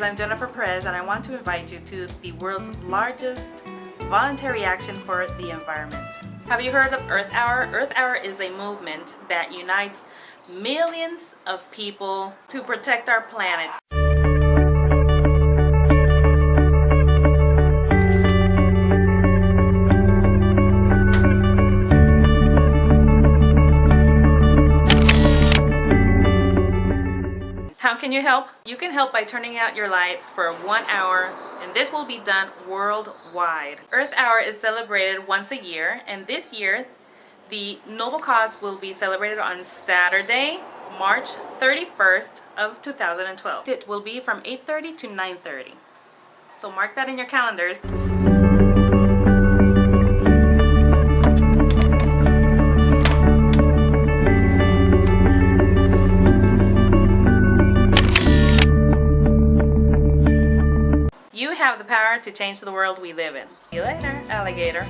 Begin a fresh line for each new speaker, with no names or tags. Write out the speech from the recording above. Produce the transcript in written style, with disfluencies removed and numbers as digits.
I'm Jennifer Perez, and I want to invite you to the world's largest voluntary action for the environment. Have you heard of Earth Hour? Earth Hour is a movement that unites millions of people to protect our planet. How can you help? You can help by turning out your lights for 1 hour, and this will be done worldwide. Earth Hour is celebrated once a year, and this year the noble cause will be celebrated on Saturday, March 31st of 2012. It will be from 8:30 to 9:30. So mark that in your calendars. You have the power to change the world we live in. See you later, alligator.